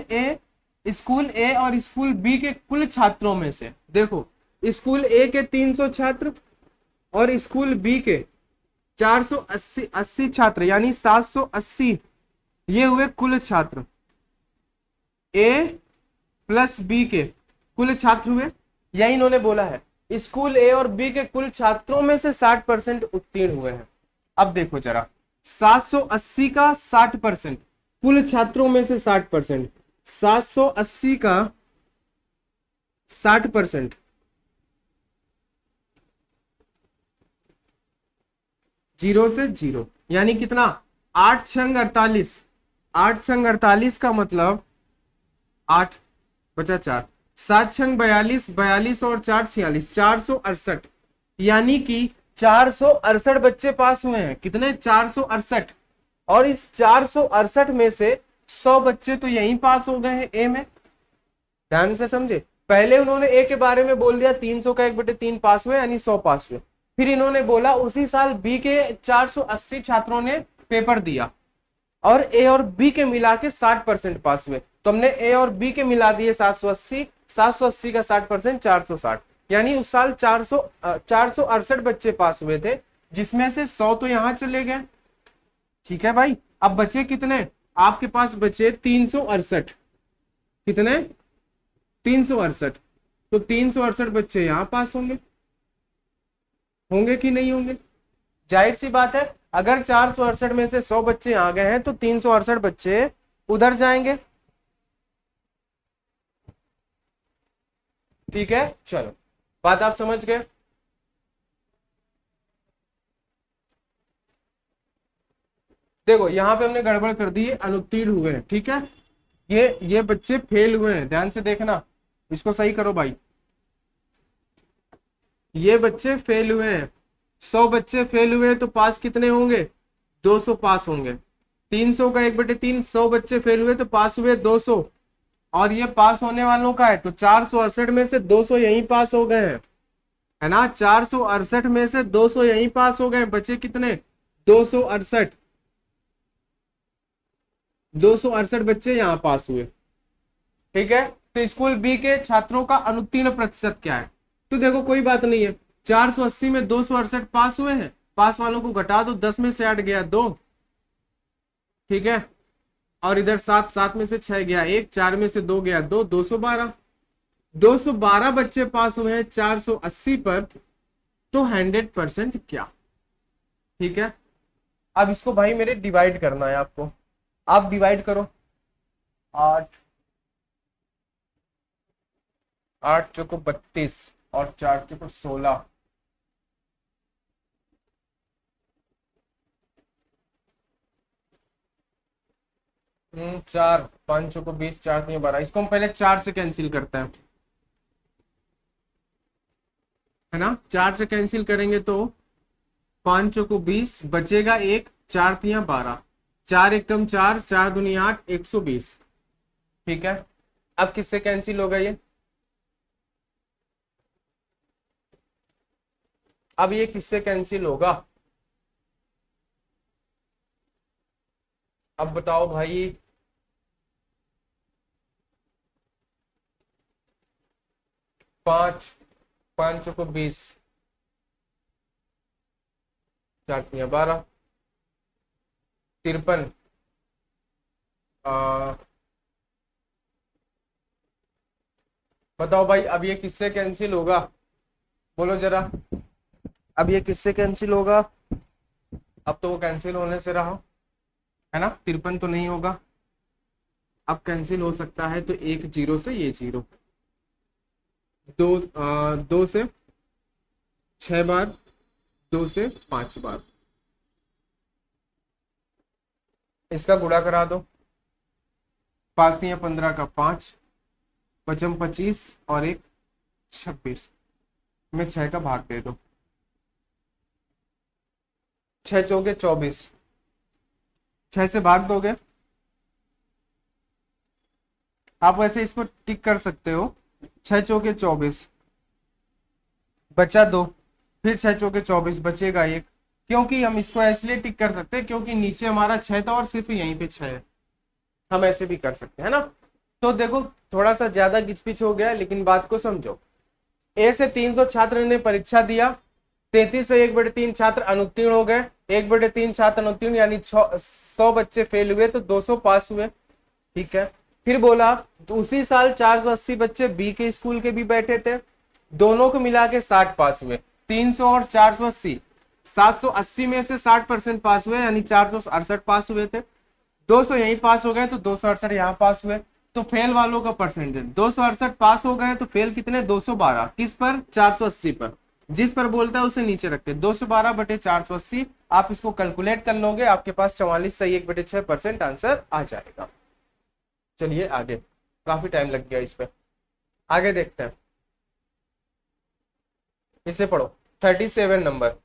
ए और स्कूल बी के कुल छात्रों में से, देखो स्कूल ए के 300 छात्र और स्कूल बी के 480 छात्र, यानी 780, ये हुए कुल छात्र। ए प्लस बी के कुल छात्र हुए, यही इन्होंने बोला है। स्कूल ए और बी के कुल छात्रों में से 60% उत्तीर्ण हुए हैं। अब देखो जरा, 780 का 60%, कुल छात्रों में से 60%, 780 का 60%, 0 से 0, यानी कितना, 8 छंग 48, 8 छंग 48 का मतलब 8 बचा 4, 7 छंग 42, 42 और 4 46, 468, यानी कि 468 बच्चे पास हुए हैं। कितने, 468। और इस 468 में से 100 बच्चे तो यहीं पास हो गए हैं ए में। ध्यान से समझे, पहले उन्होंने ए के बारे में बोल दिया 300 का 1/3 पास हुए, यानी 100 पास हुए। फिर इन्होंने बोला उसी साल बी के 480 छात्रों ने पेपर दिया और ए और बी के मिला के 60% पास हुए। तो हमने ए और बी के मिला दिए 780, 780 का 60% 460, यानी उस साल 468 बच्चे पास हुए थे, जिसमें से 100 तो यहां चले गए। ठीक है भाई, अब बचे कितने, आपके पास बचे 368, कितने, 368। तो 368 बच्चे यहां पास होंगे, होंगे कि नहीं होंगे, जाहिर सी बात है। अगर 468 में से 100 बच्चे आ गए हैं तो 368 बच्चे उधर जाएंगे। ठीक है, चलो, बात आप समझ गए। देखो यहां पे हमने गड़बड़ कर दी है, अनुत्तीर्ण हुए हैं। ठीक है, ये बच्चे फेल हुए हैं, ध्यान से देखना, इसको सही करो भाई। ये बच्चे फेल हुए हैं, 100 बच्चे फेल हुए तो पास कितने होंगे, 200 पास होंगे। 300 का 1/3, 100 बच्चे फेल हुए तो पास हुए 200, और ये पास होने वालों का है, तो 468 में से 200 यहीं पास हो गए हैं, है ना। 468 में से 200 यहीं पास हो गए, बचे कितने, 268, 268 बच्चे यहां पास हुए। ठीक है, तो स्कूल बी के छात्रों का अनुत्तीर्ण प्रतिशत क्या है, तो देखो कोई बात नहीं है, 480 में 268 पास हुए हैं, पास वालों को घटा दो, 10 में से 8 गया 2, ठीक है, और इधर 7, 7 में से 6 गया 1, 4 में से 2 गया 2, 212, 212 बच्चे पास हुए हैं 480 पर, तो 100% क्या। ठीक है, अब इसको भाई मेरे डिवाइड करना है आपको, आप डिवाइड करो। 8, 8 चौको 32 और 4 चौको 16, 4, 5 चौको 20, 4 3 12, इसको हम पहले 4 से कैंसिल करते हैं, है ना। 4 से कैंसिल करेंगे तो 5 चौको 20, बचेगा 1, 4 3 12, 4 एकम 4, 4 दूनी 8, 120, ठीक है, अब किससे कैंसिल होगा ये? अब ये किससे कैंसिल होगा? अब बताओ भाई। 5, 5 को 20, 4×12, 53। बताओ भाई, अब ये किससे कैंसिल होगा? बोलो जरा, अब ये किससे कैंसिल होगा? अब तो वो कैंसिल होने से रहा है ना, 53 तो नहीं होगा। अब कैंसिल हो सकता है तो एक जीरो से ये जीरो, दो 2 से 6 बार, 2 से 5 बार, इसका गुणा करा दो। 5×3 = 15 का 5, 5×25 और 1 26 में 6 का भाग दे दो। 6×4 = 24, 6 से भाग दोगे। आप वैसे इसको टिक कर सकते हो। 6×4 = 24, बचा 2, फिर 6×4 = 24, बचेगा 1। क्योंकि हम इसको इसलिए टिक कर सकते हैं क्योंकि नीचे हमारा 6 था और सिर्फ यहीं पे 6 है। हम ऐसे भी कर सकते हैं ना। तो देखो, थोड़ा सा ज्यादा गिचपिच हो गया, लेकिन बात को समझो। ए से 300 छात्र ने परीक्षा दिया, 33 से 1/3 छात्र अनुत्तीर्ण हो गए, 1/3 छात्र अनुत्तीर्ण, यानी 100 बच्चे फेल हुए तो 200 पास हुए। ठीक है, फिर बोला तो उसी साल 480 बच्चे बी के स्कूल के भी बैठे थे, दोनों को मिला के 60 पास हुए। 300 और 480, 780 में से 60% पास हुए, यानी 468 पास हुए थे। 200 यहीं पास हो गए तो 268 यहाँ पास हुए। तो फेल वालों का परसेंटेज, 268 पास हो गए तो फेल कितने? 212। किस पर? 480 पर। जिस पर बोलता है उसे नीचे रखते। 212/480, आप इसको कैलकुलेट कर लोगे, आपके पास 44 सही 1/6% आंसर आ जाएगा। चलिए आगे, काफी टाइम लग गया इस पे, आगे देखते हैं। इसे पढ़ो, 37 नंबर।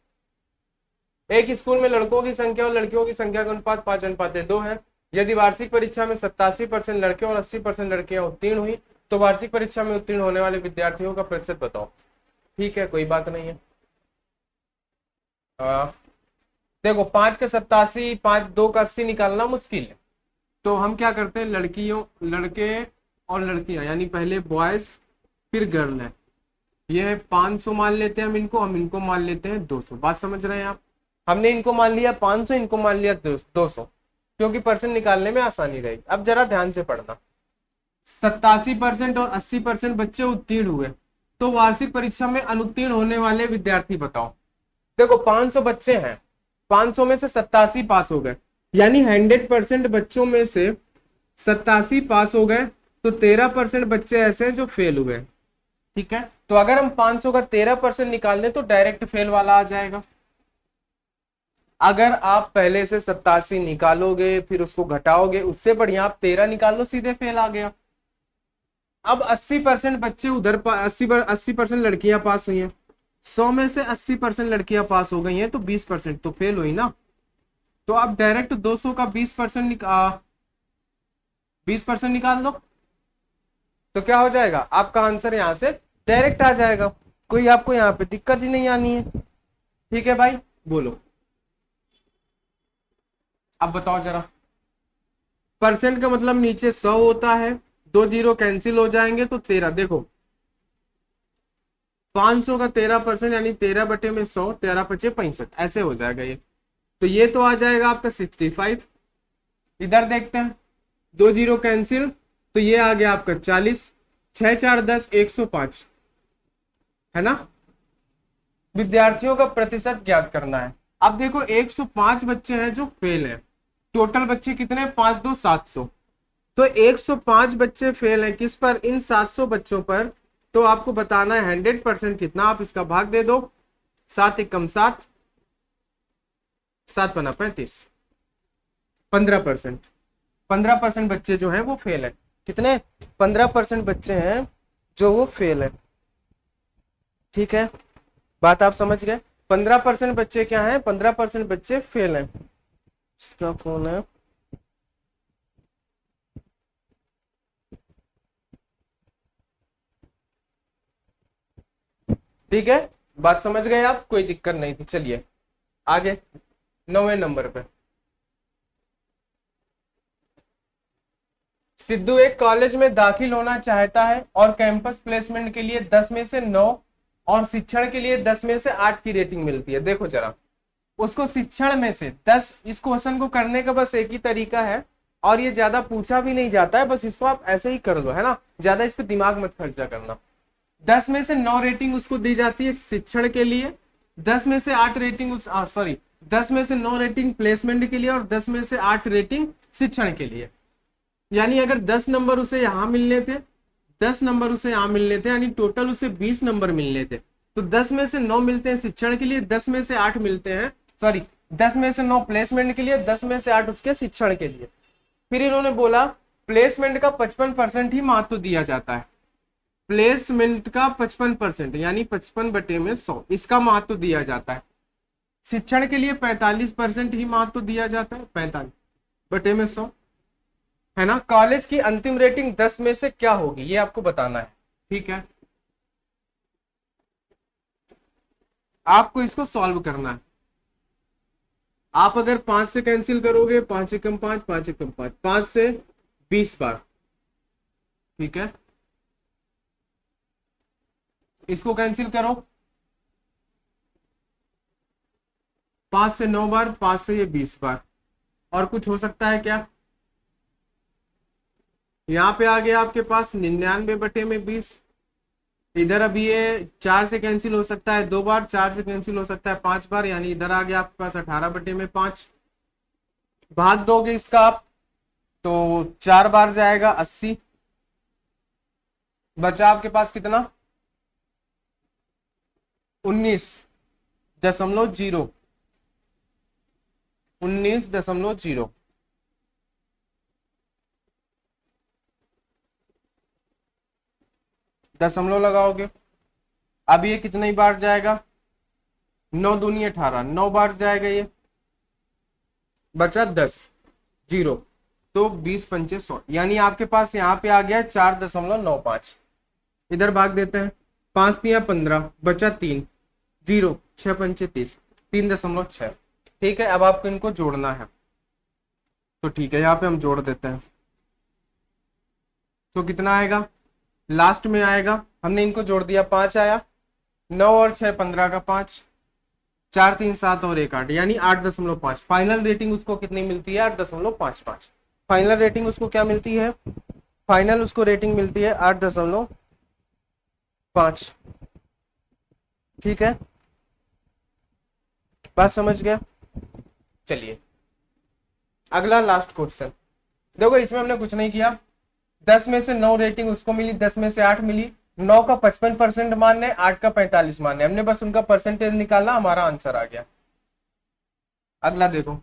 एक स्कूल में लड़कों की संख्या और लड़कियों की संख्या का अनुपात 5:2 है। यदि वार्षिक परीक्षा में 87% लड़के और 80% लड़कियां उत्तीर्ण हुई तो वार्षिक परीक्षा में उत्तीर्ण होने वाले विद्यार्थियों का प्रतिशत बताओ। ठीक है, कोई बात नहीं है। आ, देखो, 5 का 87, 5 2 का 80 निकालना मुश्किल है। तो हम क्या करते हैं, लड़कियों, लड़के और लड़कियां, यानी पहले बॉयज फिर गर्ल है। ये है 500 मान लेते हैं हम इनको मान लेते हैं 200। बात समझ रहे हैं आप? हमने इनको मान लिया 500, इनको मान लिया 200, क्योंकि परसेंट निकालने में आसानी रहेगी। अब जरा ध्यान से पढ़ना। 87% और 80% बच्चे उत्तीर्ण हुए तो वार्षिक परीक्षा में अनुत्तीर्ण होने वाले विद्यार्थी बताओ। देखो, 500 बच्चे हैं, 500 में से 87 पास हो गए, यानी 100% बच्चों में से 87 पास हो गए, तो 13% बच्चे ऐसे हैं जो फेल हुए। ठीक है, तो अगर हम 500 का 13% निकाल दें तो डायरेक्ट फेल वाला आ जाएगा। अगर आप पहले से 87 निकालोगे फिर उसको घटाओगे, उससे बढ़िया आप 13 निकाल लो, सीधे फेल आ गया। अब 80% बच्चे उधर 80% लड़कियां पास हुई हैं, 100 में से 80% लड़कियां पास हो गई हैं, तो 20% तो फेल हुई ना। तो आप डायरेक्ट 200 का 20% निकाल दो, तो क्या हो जाएगा? आपका आंसर यहां से डायरेक्ट आ जाएगा। कोई आपको यहाँ पे दिक्कत ही नहीं आनी है। ठीक है भाई, बोलो अब बताओ जरा। परसेंट का मतलब नीचे 100 होता है, 2 जीरो कैंसिल हो जाएंगे तो 13। देखो, 500 का 13% यानी 13/100, 13×5 = 65, ऐसे हो जाएगा ये। तो ये तो आ जाएगा आपका 65। इधर देखते हैं, 2 जीरो कैंसिल, तो ये आ गया आपका 40। 6 4 10, 105 है ना। विद्यार्थियों का प्रतिशत ज्ञात करना है। अब देखो, 105 बच्चे हैं जो फेल हैं, टोटल बच्चे कितने? 5 2 700। तो 105 बच्चे फेल हैं किस पर? इन 700 बच्चों पर। तो आपको बताना है 100% कितना, आप इसका भाग दे दो। 7 एकम 7, 7×5 = 15%। 15% बच्चे जो हैं वो फेल है। कितने? 15% बच्चे हैं जो वो फेल है। ठीक है, बात आप समझ गए। 15% बच्चे क्या हैं? 15% बच्चे फेल हैं। इसका फोन है, ठीक है, बात समझ गए आप, कोई दिक्कत नहीं थी। चलिए आगे 9वें नंबर पे। सिद्धू एक कॉलेज में दाखिल होना चाहता है और कैंपस प्लेसमेंट के लिए 10 में से 9 और शिक्षण के लिए 10 में से 8 की रेटिंग मिलती है। देखो जरा, उसको शिक्षण में से 10, इस क्वेश्चन को करने का बस एक ही तरीका है, और ये ज्यादा पूछा भी नहीं जाता है, बस इसको आप ऐसे ही कर लो, है ना, ज्यादा इस पे दिमाग मत खर्चा करना। 10 में से 9 रेटिंग उसको दी जाती है शिक्षण के लिए, 10 में से 8 रेटिंग 10 में से 9 रेटिंग प्लेसमेंट के लिए, और 10 में से 8 रेटिंग शिक्षण के लिए। यानी अगर 10 नंबर उसे यहां मिलने थे, 10 नंबर उसे यहां मिलने थे, यानी टोटल उसे 20 नंबर मिलने थे, तो 10 में से 9 मिलते हैं शिक्षण के लिए, 10 में से 8 मिलते हैं, 10 में से 9 प्लेसमेंट के लिए, 10 में से 8 उसके शिक्षण के लिए। फिर इन्होंने बोला प्लेसमेंट का 55% ही महत्व दिया जाता है, प्लेसमेंट का 55% यानी 55/100 इसका महत्व दिया जाता है। शिक्षण के लिए 45% ही महत्व दिया जाता है, 45/100, है ना। कॉलेज की अंतिम रेटिंग 10 में से क्या होगी ये आपको बताना है, ठीक है। आपको इसको सॉल्व करना है। आप अगर 5 से कैंसिल करोगे, 5 एकम 5, 5 एकम 5, 5 से 20 बार, ठीक है। इसको कैंसिल करो, 5 से 9 बार, 5 से ये 20 बार, और कुछ हो सकता है क्या। यहाँ पे आ गया आपके पास 99/20। इधर अब ये 4 से कैंसिल हो सकता है 2 बार, 4 से कैंसिल हो सकता है 5 बार, यानी इधर आ गया आपके पास 18/5। भाग दोगे इसका आप तो 4 बार जाएगा 80, बचा आपके पास कितना 19.0, 19.0 दशमलव लगाओगे। अब ये कितनी बार जाएगा, 9 दूनी 18, 9 बार जाएगा ये, बचा 10 जीरो, तो 20×5 यानी आपके पास यहाँ पे आ गया 4.95। इधर भाग देते हैं, 5 तिया 15, बचा 3, 0, 6×5 30, 3.6। ठीक है, अब आपको इनको जोड़ना है, तो ठीक है यहाँ पे हम जोड़ देते हैं। तो कितना आएगा, लास्ट में आएगा, हमने इनको जोड़ दिया, 5 आया, 9 और 6 15 का 5, 4 3 7 और 1 8, यानी 8.5। फाइनल रेटिंग उसको कितनी मिलती है, 8.55। फाइनल रेटिंग उसको क्या मिलती है, फाइनल उसको रेटिंग मिलती है 8.5। ठीक है, बात समझ गया। चलिए अगला लास्ट क्वेश्चन देखो, इसमें हमने कुछ नहीं किया, 10 में से 9 रेटिंग उसको मिली, 10 में से 8 मिली, 9 का 55% मानने, 8 का 45 मानने, हमने बस उनका परसेंटेज निकाला, हमारा आंसर आ गया। अगला देखो,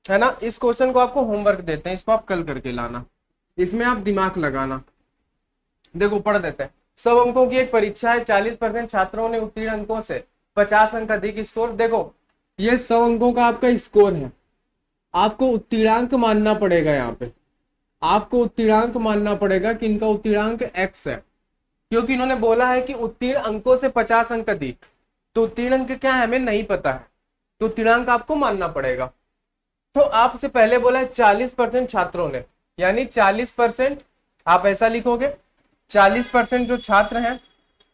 है ना, इस क्वेश्चन को आपको होमवर्क देते हैं, इसको आप कल करके लाना, इसमें आप दिमाग लगाना। देखो पढ़ देते हैं, 100 अंकों की एक परीक्षा है, 40% छात्रों ने उत्तीर्ण अंकों से 50 अंक अधिक स्कोर। देखो ये 100 अंकों का आपका स्कोर है, आपको उत्तीर्णांक मानना पड़ेगा, यहाँ पे आपको उत्तीर्णांक मानना पड़ेगा कि इनका उत्तीर्णांक x है, क्योंकि इन्होंने बोला है कि उत्तीर्ण अंकों से 50 अंक अधिक, तो उत्तीर्ण अंक क्या है हमें नहीं पता है, तो उत्तीर्णांक आपको मानना पड़ेगा। तो आपसे पहले बोला है 40% छात्रों ने, यानी 40% आप ऐसा लिखोगे, 40% जो छात्र हैं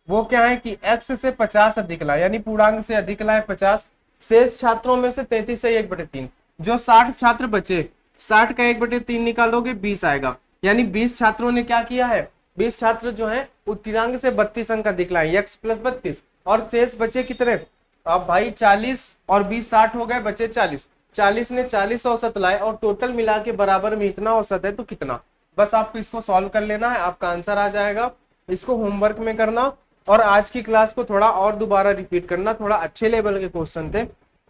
वो क्या है कि x से 50 अधिक लाए, यानी पूर्णांक से अधिक लाए 50, शेष छात्रों में से 33 से 1/3, जो 60 छात्र बचे, 60 का 1/3 निकालोगे 20 आएगा, यानी 20 छात्रों ने क्या किया है, 20 छात्र जो है उत्तीर्णांक से 32 अंक अधिक लाए, x + 32, और शेष बचे कितने, अब भाई 40 और 20 60 हो गए, बचे 40, 40 ने 40 औसत लाए, और टोटल मिला के बराबर में इतना औसत है, तो कितना, बस आपको इसको सॉल्व कर लेना है, आपका आंसर आ जाएगा। इसको होमवर्क में करना, और आज की क्लास को थोड़ा और दोबारा रिपीट करना, थोड़ा अच्छे लेवल के क्वेश्चन थे,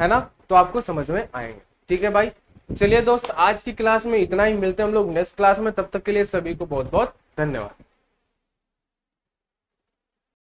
है ना, तो आपको समझ में आएंगे। ठीक है भाई, चलिए दोस्त आज की क्लास में इतना ही, मिलते हैं हम लोग नेक्स्ट क्लास में, तब तक के लिए सभी को बहुत बहुत धन्यवाद।